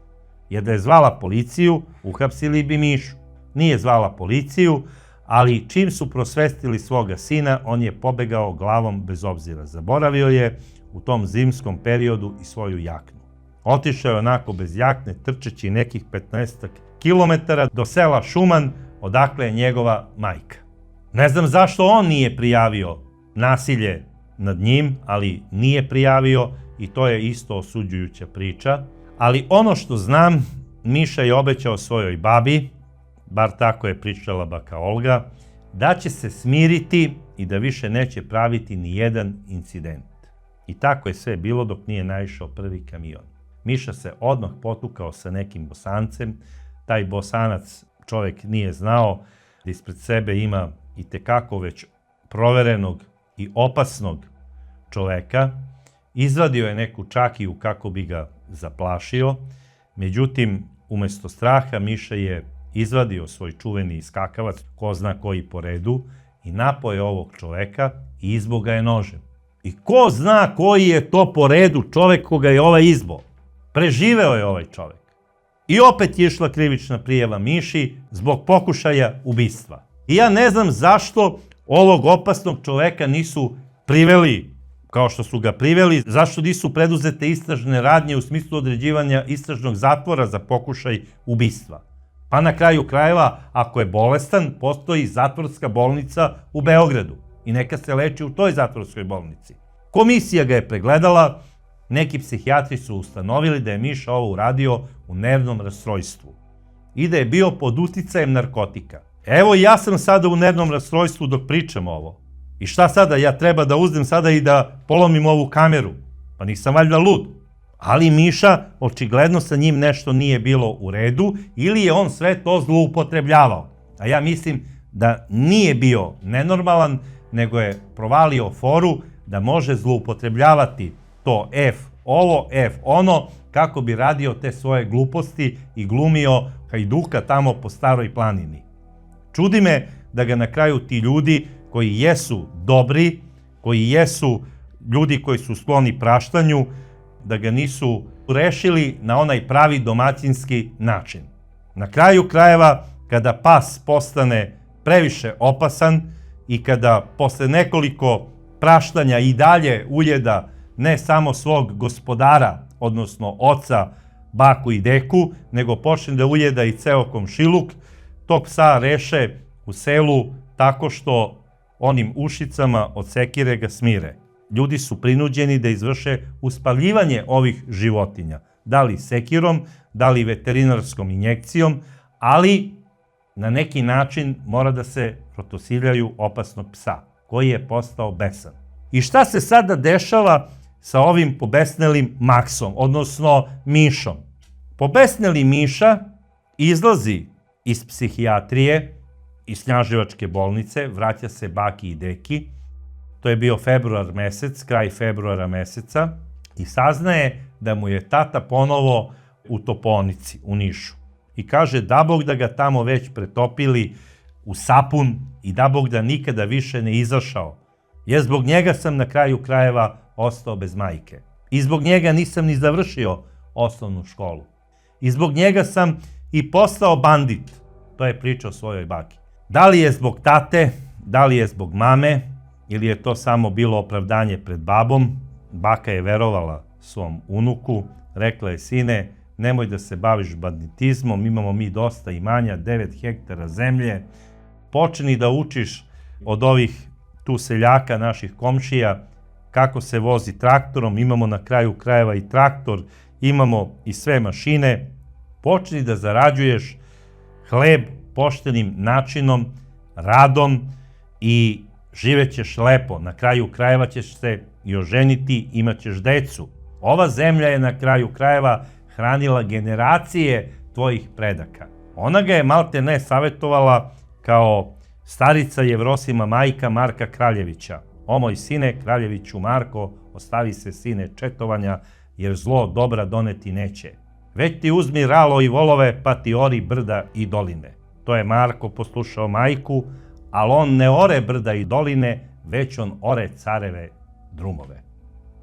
S1: Jer da je zvala policiju, uhapsili bi Mišu. Nije zvala policiju, ali čim su prosvestili svoga sina, on je pobegao glavom bez obzira. Zaboravio je u tom zimskom periodu i svoju jaknu. Otišao je onako bez jakne, trčeći nekih 15 kilometara do sela Šuman, odakle je njegova majka. Ne znam zašto on nije prijavio nasilje nad njim, ali nije prijavio i to je isto osuđujuća priča. Ali ono što znam, Miša je obećao svojoj babi, bar tako je pričala baka Olga, da će se smiriti i da više neće praviti ni jedan incident. I tako je sve bilo dok nije naišao prvi kamion. Miša se odmah potukao sa nekim Bosancem. Taj Bosanac čovjek nije znao da ispred sebe ima itekako već proverenog i opasnog čoveka. Izvadio je neku čakiju kako bi ga zaplašio. Međutim, umesto straha, Miša je izvadio svoj čuveni iskakavac, ko zna koji po redu, i napao je ovog čoveka i izbo ga je nožem. I ko zna koji je to po redu čovek koga je ovaj izbo. Preživeo je ovaj čovek. I opet je išla krivična prijava Miši zbog pokušaja ubistva. I ja ne znam zašto ovog opasnog čoveka nisu priveli kao što su ga priveli, zašto nisu preduzete istražne radnje u smislu određivanja istražnog zatvora za pokušaj ubistva. Pa na kraju krajeva, ako je bolestan, postoji zatvorska bolnica u Beogradu i neka se leči u toj zatvorskoj bolnici. Komisija ga je pregledala, neki psihijatri su ustanovili da je Miša ovo uradio u nervnom rastrojstvu i da je bio pod uticajem narkotika. Evo, ja sam sada u nervnom rastrojstvu dok pričam ovo. I šta sada, ja treba da uzmem sada i da polomim ovu kameru? Pa nisam valjda lud. Ali Miša, očigledno sa njim nešto nije bilo u redu ili je on sve to zloupotrebljavao. A ja mislim da nije bio nenormalan, nego je provalio foru da može zloupotrebljavati to F ovo, F ono, kako bi radio te svoje gluposti i glumio hajduka tamo po Staroj planini. Čudi me da ga na kraju ti ljudi koji jesu dobri, koji jesu ljudi koji su skloni praštanju, da ga nisu rešili na onaj pravi domaćinski način. Na kraju krajeva, kada pas postane previše opasan i kada posle nekoliko praštanja i dalje uljeda ne samo svog gospodara, odnosno oca, baku i deku, nego počne da uljeda i ceo komšiluk, tog psa reše u selu tako što onim ušicama od sekire ga smire. ljudi su prinuđeni da izvrše uspaljivanje ovih životinja. Da li sekirom, da li veterinarskom injekcijom, ali na neki način mora da se protosiljaju opasnog psa, koji je postao besan. I šta se sada dešava sa ovim pobesnelim Maksom, odnosno Mišom? Pobesneli Miša izlazi iz psihijatrije, iz Knjaževačke bolnice, vraća se baki i deki. To je bio februar mesec, kraj februara meseca, i saznaje da mu je tata ponovo u toponici, u Nišu. I kaže, da Bog da ga tamo već pretopili u sapun i da Bog da nikada više ne izašao. Jer zbog njega sam na kraju krajeva ostao bez majke. I zbog njega nisam ni završio osnovnu školu. I zbog njega sam i postao bandit. To je pričao svojoj baki. Da li je zbog tate, da li je zbog mame, ili je to samo bilo opravdanje pred babom, baka je verovala svom unuku, rekla je, sine, nemoj da se baviš banditizmom, imamo mi dosta imanja, 9 hektara zemlje, počni da učiš od ovih tu seljaka, naših komšija, kako se vozi traktorom, imamo na kraju krajeva i traktor, imamo i sve mašine, počni da zarađuješ hleb poštenim načinom, radom i živećeš lepo. Na kraju krajeva ćeš se i oženiti, imat ćeš decu. Ova zemlja je na kraju krajeva hranila generacije tvojih predaka. Ona ga je malte ne savjetovala kao starica Jevrosima majka Marka Kraljevića. O moj sine, Kraljeviću Marko, ostavi se sine četovanja, jer zlo dobra doneti neće. Već ti uzmi ralo i volove, pa ti ori brda i doline. To je Marko poslušao majku, ali on ne ore brda i doline, već on ore careve drumove.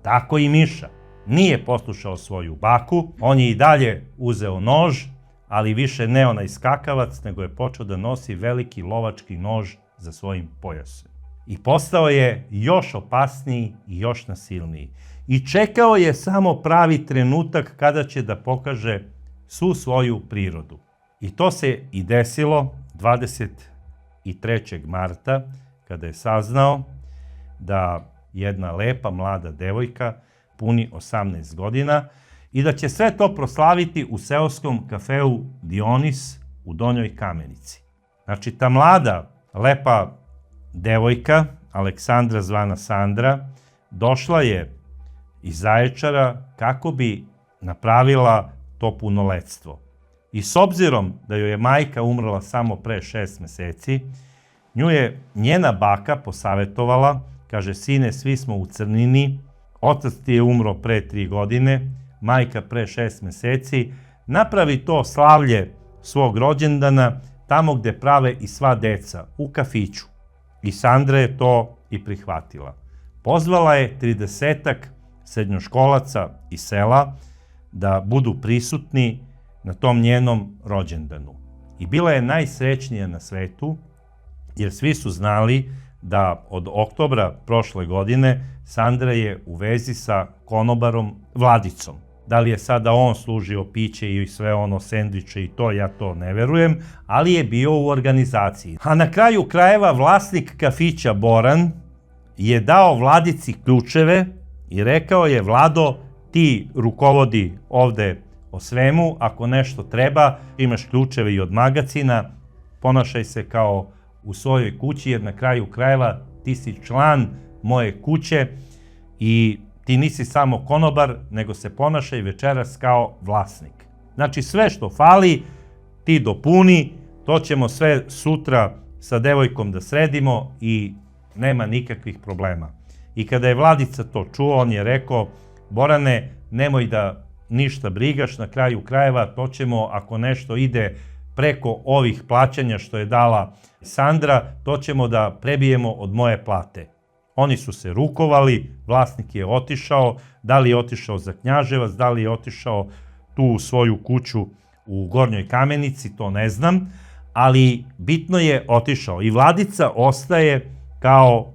S1: Tako i Miša. Nije poslušao svoju baku, on je i dalje uzeo nož, ali više ne onaj skakavac, nego je počeo da nosi veliki lovački nož za svojim pojasom. I postao je još opasniji i još nasilniji. I čekao je samo pravi trenutak kada će da pokaže svu svoju prirodu. I to se i desilo 23. marta, kada je saznao da jedna lepa mlada devojka puni 18 godina i da će sve to proslaviti u seoskom kafeu Dionis u Donjoj Kamenici. Znači, ta mlada, lepa devojka, Aleksandra zvana Sandra, došla je iz Zaječara kako bi napravila to punoletstvo. I s obzirom da joj je majka umrla samo pre 6 meseci, nju je njena baka posavetovala, kaže, sine, svi smo u crnini, otac ti je umro pre 3 godine, majka pre 6 meseci, napravi to slavlje svog rođendana tamo gde prave i sva deca, u kafiću. I Sandra je to i prihvatila. Pozvala je 30-ak srednjoškolaca iz sela da budu prisutni na tom njenom rođendanu. I bila je najsrećnija na svetu, jer svi su znali da od oktobra prošle godine Sandra je u vezi sa konobarom Vladicom. Da li je sada on služio piće i sve ono, sendviče i to, ja to ne verujem, ali je bio u organizaciji. A na kraju krajeva vlasnik kafića Boran je dao Vladici ključeve i rekao je, Vlado, ti rukovodi ovde o svemu, ako nešto treba, imaš ključeve i od magacina, ponašaj se kao u svojoj kući, jer na kraju krajeva ti si član moje kuće i ti nisi samo konobar, nego se ponašaj večeras kao vlasnik. Znači, sve što fali, ti dopuni, to ćemo sve sutra sa devojkom da sredimo i nema nikakvih problema. I kada je Vladica to čuo, on je rekao, Borane, nemoj da ništa brigaš, na kraju krajeva to ćemo, ako nešto ide preko ovih plaćanja što je dala Sandra, to ćemo da prebijemo od moje plate. Oni su se rukovali, vlasnik je otišao, da li je otišao za Knjaževac, da li je otišao tu u svoju kuću u Gornjoj Kamenici, to ne znam, ali bitno je otišao i Vladica ostaje kao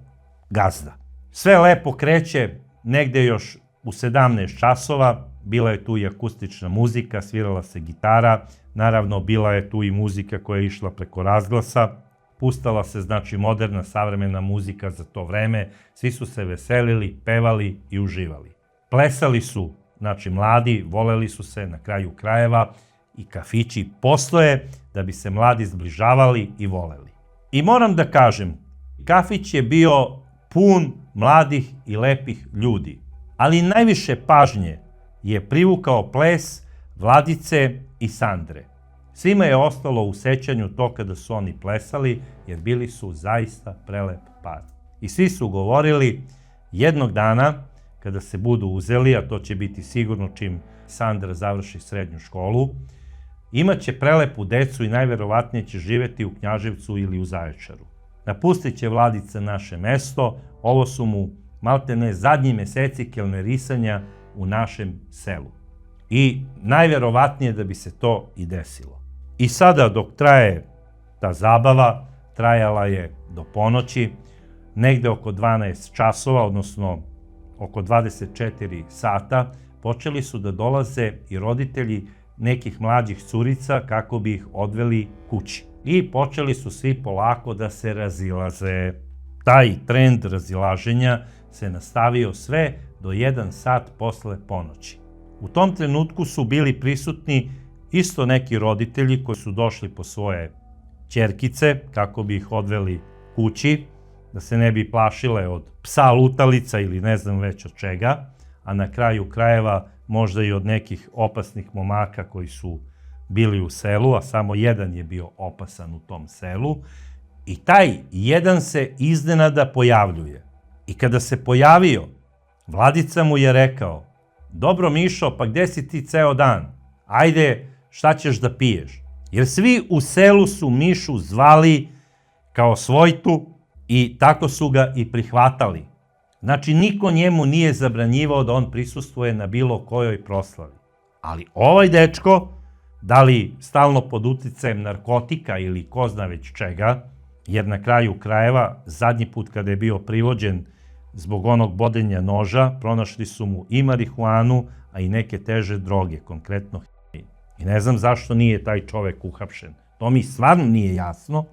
S1: gazda. Sve lepo kreće, negde još u 17 časova, bila je tu i akustična muzika, svirala se gitara, naravno bila je tu i muzika koja je išla preko razglasa. pustala se, znači, moderna, savremena muzika za to vreme, svi su se veselili, pevali i uživali. Plesali su, znači, mladi, voleli su se na kraju krajeva i kafići postoje da bi se mladi zbližavali i voleli. I moram da kažem, kafić je bio pun mladih i lepih ljudi, ali najviše pažnje je privukao ples Vladice i Sandre. Svima je ostalo u sećanju to kada su oni plesali, jer bili su zaista prelep par. I svi su govorili, jednog dana, kada se budu uzeli, a to će biti sigurno čim Sandra završi srednju školu, imaće prelepu decu i najverovatnije će živeti u Knjaževcu ili u Zaječaru. Napustit će Vladica naše mesto, ovo su mu maltene zadnji meseci kelnerisanja u našem selu. I najverovatnije da bi se to i desilo. I sada dok traje ta zabava, trajala je do ponoći, negde oko 12 časova, odnosno oko 24 sata, počeli su da dolaze i roditelji nekih mlađih curica kako bi ih odveli kući. I počeli su svi polako da se razilaze. Taj trend razilaženja se nastavio sve do 1 sat posle ponoći. U tom trenutku su bili prisutni isto neki roditelji koji su došli po svoje ćerkice kako bi ih odveli kući, da se ne bi plašile od psa lutalica ili ne znam već od čega, a na kraju krajeva možda i od nekih opasnih momaka koji su bili u selu, a samo jedan je bio opasan u tom selu. I taj jedan se iznenada pojavljuje. I kada se pojavio, Vladica mu je rekao: "Dobro, Mišo, pa gde si ti ceo dan? Ajde, šta ćeš da piješ?" Jer svi u selu su Mišu zvali kao svojtu i tako su ga i prihvatali. Znači, niko njemu nije zabranjivao da on prisustvuje na bilo kojoj proslavi. Ali ovaj dečko, da li stalno pod uticajem narkotika ili ko zna već čega, jer na kraju krajeva, zadnji put kada je bio privođen zbog onog bodenja noža, pronašli su mu i marihuanu, a i neke teže droge, konkretno heroin. I ne znam zašto nije taj čovek uhapšen. To mi stvarno nije jasno,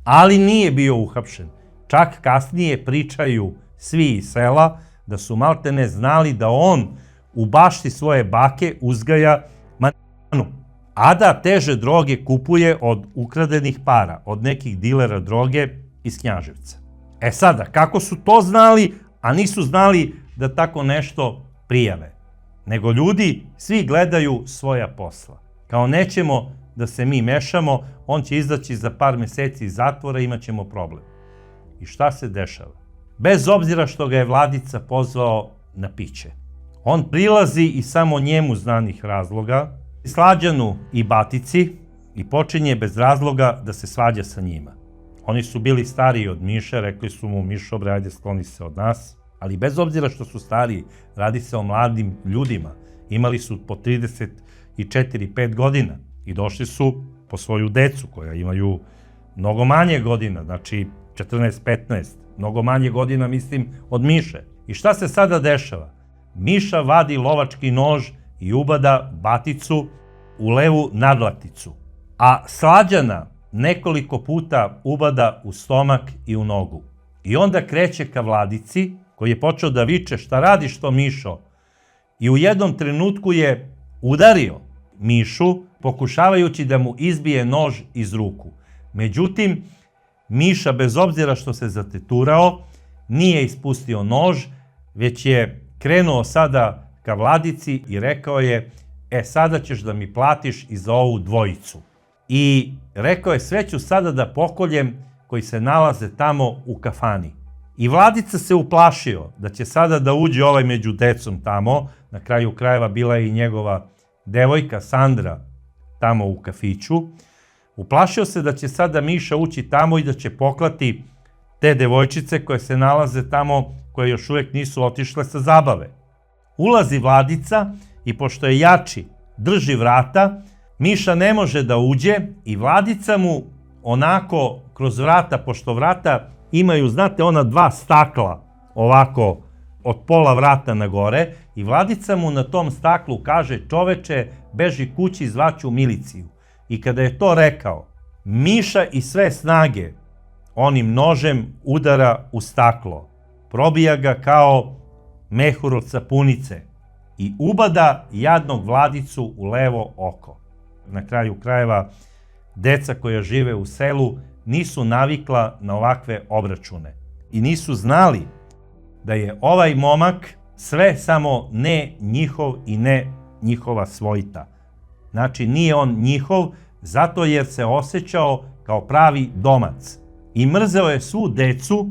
S1: ali nije bio uhapšen. Čak kasnije pričaju svi iz sela da su maltene znali da on u bašti svoje bake uzgaja marihuanu, a da teže droge kupuje od ukradenih para, od nekih dilera droge iz Knjaževca. E sada, kako su to znali, a nisu znali da tako nešto prijave? Nego ljudi svi gledaju svoja posla. Kao nećemo da se mi mešamo, on će izaći za par meseci iz zatvora i imat ćemo problem. I šta se dešava? Bez obzira što ga je Vladica pozvao na piće, on prilazi iz samo njemu znanih razloga Slađanu i Batici i počinje bez razloga da se svađa sa njima. Oni su bili stariji od Miše, rekli su mu: "Mišo, bre, ajde, skloni se od nas." Ali bez obzira što su stariji, radi se o mladim ljudima. Imali su po 34-5 godina i došli su po svoju decu koja imaju mnogo manje godina, znači 14-15, mnogo manje godina, mislim, od Miše. I šta se sada dešava? Miša vadi lovački nož i ubada Baticu u levu nadlakticu, a Slađana nekoliko puta ubada u stomak i u nogu. I onda kreće ka Vladici, koji je počeo da viče: "Šta radiš to, Mišo?" I u jednom trenutku je udario Mišu, pokušavajući da mu izbije nož iz ruku. Međutim, Miša, bez obzira što se zateturao, nije ispustio nož, već je krenuo sada ka Vladici i rekao je: "Sada ćeš da mi platiš i za ovu dvojicu." I rekao je: "Sve ću sada da pokoljem koji se nalaze tamo u kafani." I Vladica se uplašio da će sada da uđe ovaj među decom tamo, na kraju krajeva bila je i njegova devojka Sandra tamo u kafiću. Uplašio se da će sada Miša ući tamo i da će poklati te devojčice koje se nalaze tamo, koje još uvek nisu otišle sa zabave. Ulazi Vladica i pošto je jači, drži vrata, Miša ne može da uđe i Vladica mu onako kroz vrata, pošto vrata imaju, znate, ona dva stakla ovako od pola vrata na gore, i Vladica mu na tom staklu kaže: "Čoveče, beži kući, zvaću miliciju." I kada je to rekao, Miša iz sve snage onim nožem udara u staklo, probija ga kao mehur od sapunice i ubada jadnog Vladicu u levo oko. Na kraju krajeva, deca koja žive u selu nisu navikla na ovakve obračune i nisu znali da je ovaj momak sve samo ne njihov i ne njihova svojta. Znači, nije on njihov zato jer se osjećao kao pravi domac i mrzeo je svu decu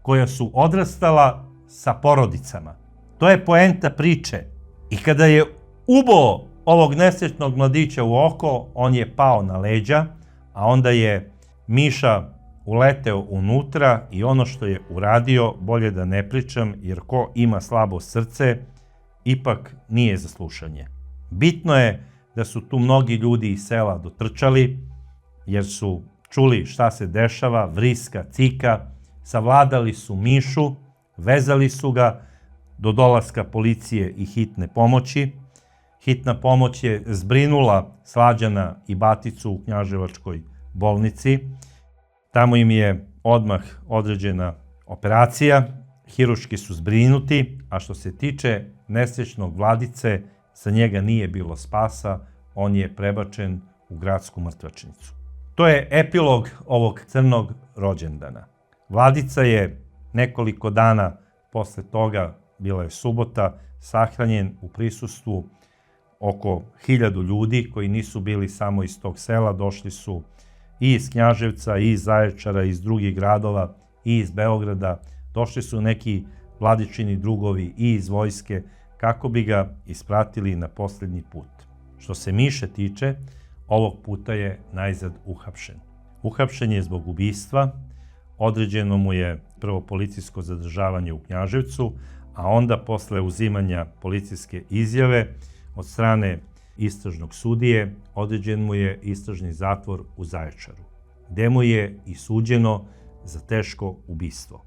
S1: koja su odrastala sa porodicama. To je poenta priče. I kada je uboo ovog nesrećnog mladića u oko, on je pao na leđa, a onda je Miša uleteo unutra i ono što je uradio, bolje da ne pričam, jer ko ima slabo srce, ipak nije za slušanje. Bitno je da su tu mnogi ljudi iz sela dotrčali, jer su čuli šta se dešava, vriska, cika, savladali su Mišu, vezali su ga do dolaska policije i hitne pomoći. Hitna pomoć je zbrinula Slađana i Baticu u Knjaževačkoj bolnici. Tamo im je odmah određena operacija, hiruški su zbrinuti, a što se tiče nesrećnog Vladice, za njega nije bilo spasa, on je prebačen u gradsku mrtvačnicu. To je epilog ovog crnog rođendana. Vladica je nekoliko dana posle toga, bila je subota, sahranjen u prisustvu oko 1000 ljudi koji nisu bili samo iz tog sela, došli su i iz Knjaževca, i iz Zaječara, i iz drugih gradova, i iz Beograda. Došli su neki Vladičini drugovi i iz vojske kako bi ga ispratili na posljednji put. Što se Miše tiče, ovog puta je najzad uhapšen. Uhapšen je zbog ubistva, određeno mu je prvo policijsko zadržavanje u Knjaževcu, a onda posle uzimanja policijske izjave od strane istražnog sudije određen mu je istražni zatvor u Zaječaru, gde mu je i suđeno za teško ubistvo.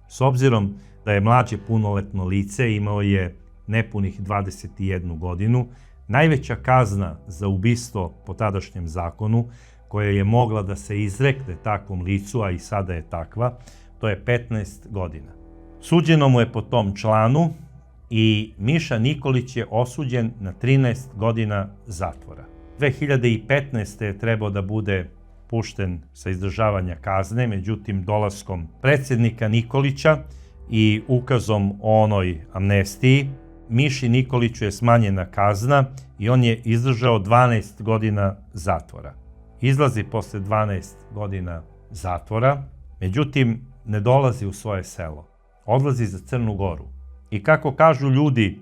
S1: S obzirom da je mlađe punoletno lice, imao je nepunih 21 godinu, najveća kazna za ubistvo po tadašnjem zakonu, koja je mogla da se izrekne takvom licu, a i sada je takva, to je 15 godina. Suđeno mu je po tom članu i Miša Nikolić je osuđen na 13 godina zatvora. 2015. je trebao da bude pušten sa izdržavanja kazne, međutim dolaskom predsjednika Nikolića i ukazom o onoj amnestiji, Miši Nikoliću je smanjena kazna i on je izdržao 12 godina zatvora. Izlazi posle 12 godina zatvora, međutim ne dolazi u svoje selo, odlazi za Crnu Goru. I kako kažu ljudi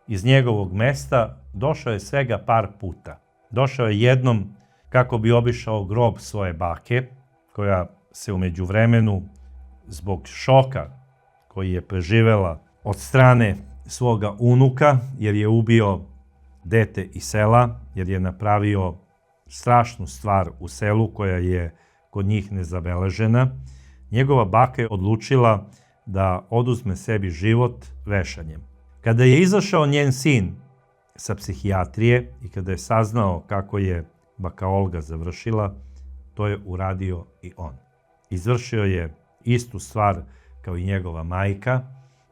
S1: iz njegovog mesta, došao je svega par puta. Došao je jednom kako bi obišao grob svoje bake, koja se u međuvremenu zbog šoka koji je preživela od strane svoga unuka, jer je ubio dete iz sela, jer je napravio strašnu stvar u selu koja je kod njih nezabeležena, njegova baka je odlučila da oduzme sebi život vešanjem. Kada je izašao njen sin sa psihijatrije i kada je saznao kako je baka Olga završila, to je uradio i on. Izvršio je istu stvar kao i njegova majka,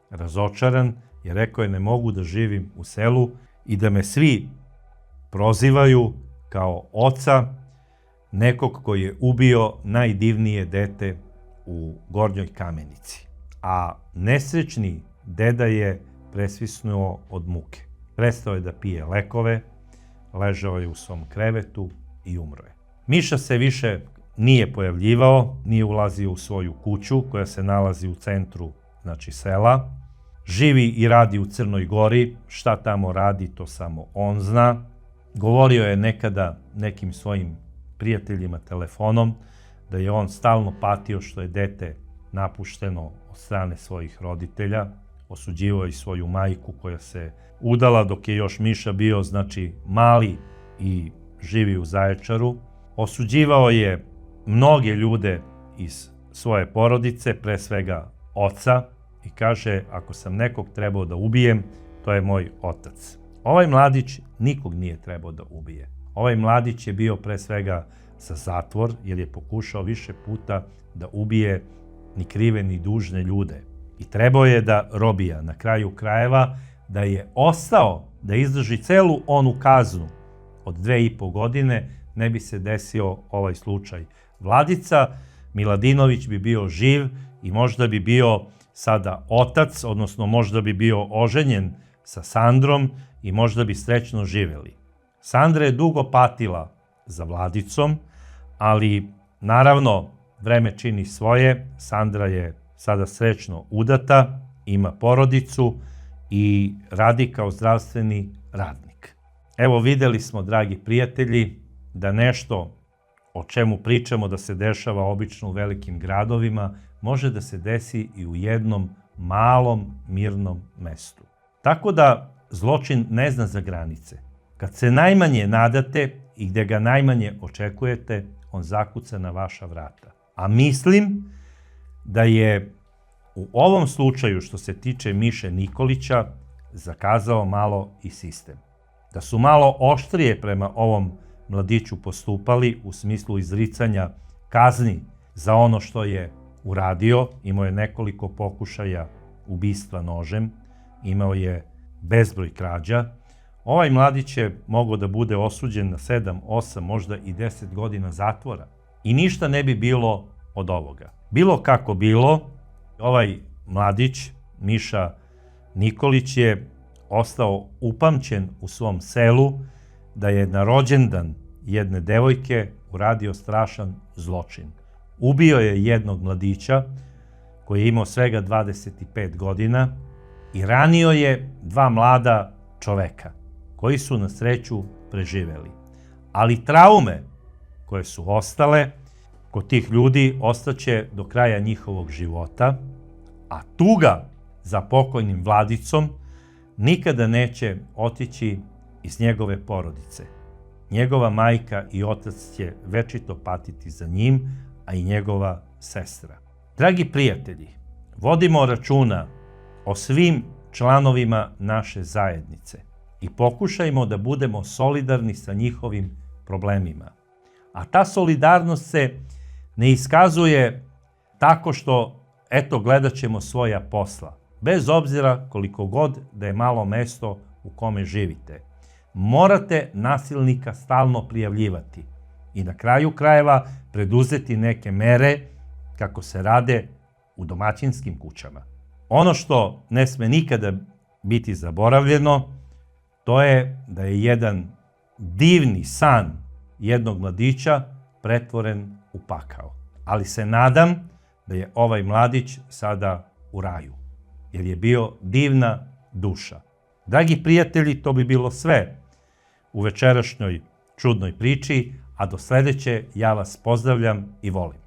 S1: razočaran, jer rekao je ne mogu da živim u selu i da me svi prozivaju kao oca nekog koji je ubio najdivnije dete u Gornjoj Kamenici. A nesrećni deda je presvisnuo od muke. Prestao je da pije lekove, ležao je u svom krevetu i umro je. Miša se više nije pojavljivao, nije ulazio u svoju kuću koja se nalazi u centru, znači sela. Živi i radi u Crnoj Gori, šta tamo radi to samo on zna. Govorio je nekada nekim svojim prijateljima telefonom da je on stalno patio što je dete napušteno od strane svojih roditelja. Osuđivao i svoju majku koja se udala dok je još Miša bio, znači, mali i živi u Zaječaru. Osuđivao je mnoge ljude iz svoje porodice, pre svega oca, i kaže, ako sam nekog trebao da ubijem, to je moj otac. Ovaj mladić nikog nije trebao da ubije. Ovaj mladić je bio pre svega za zatvor, jer je pokušao više puta da ubije ni krive ni dužne ljude. I trebao je da robija, na kraju krajeva, da je ostao da izdrži celu onu kaznu od 2,5 godine, ne bi se desio ovaj slučaj. Vladica Miladinović bi bio živ i možda bi bio sada otac, odnosno možda bi bio oženjen sa Sandrom i možda bi srećno živeli. Sandra je dugo patila za Vladicom, ali naravno vreme čini svoje. Sandra je sada srećno udata, ima porodicu i radi kao zdravstveni radnik. Evo, videli smo, dragi prijatelji, da nešto o čemu pričamo da se dešava obično u velikim gradovima, može da se desi i u jednom malom, mirnom mestu. Tako da zločin ne zna za granice. Kad se najmanje nadate i gde ga najmanje očekujete, on zakuca na vaša vrata. A mislim da je u ovom slučaju, što se tiče Miše Nikolića, zakazao malo i sistem. Da su malo oštrije prema ovom mladiću postupali u smislu izricanja kazni za ono što je uradio. Imao je nekoliko pokušaja ubistva nožem, imao je bezbroj krađa. Ovaj mladić je mogao da bude osuđen na 7, 8, možda i 10 godina zatvora. I ništa ne bi bilo od ovoga. Bilo kako bilo, ovaj mladić, Miša Nikolić, je ostao upamćen u svom selu da je na rođendan jedne devojke uradio strašan zločin. Ubio je jednog mladića koji je imao svega 25 godina i ranio je 2 mlada čoveka koji su na sreću preživeli. Ali traume koje su ostale kod tih ljudi ostaće do kraja njihovog života, a tuga za pokojnim Vladicom nikada neće otići iz njegove porodice. Njegova majka i otac će večito patiti za njim, a i njegova sestra. Dragi prijatelji, vodimo računa o svim članovima naše zajednice i pokušajmo da budemo solidarni sa njihovim problemima. A ta solidarnost se ne iskazuje tako što, eto, gledat ćemo svoja posla, bez obzira koliko god da je malo mesto u kome živite. Morate nasilnika stalno prijavljivati i na kraju krajeva preduzeti neke mere kako se rade u domaćinskim kućama. Ono što ne sme nikada biti zaboravljeno, to je da je jedan divni san jednog mladića pretvoren u pakao. Ali se nadam da je ovaj mladić sada u raju, jer je bio divna duša. Dragi prijatelji, to bi bilo sve u večerašnjoj čudnoj priči, a do sledeće ja vas pozdravljam i volim.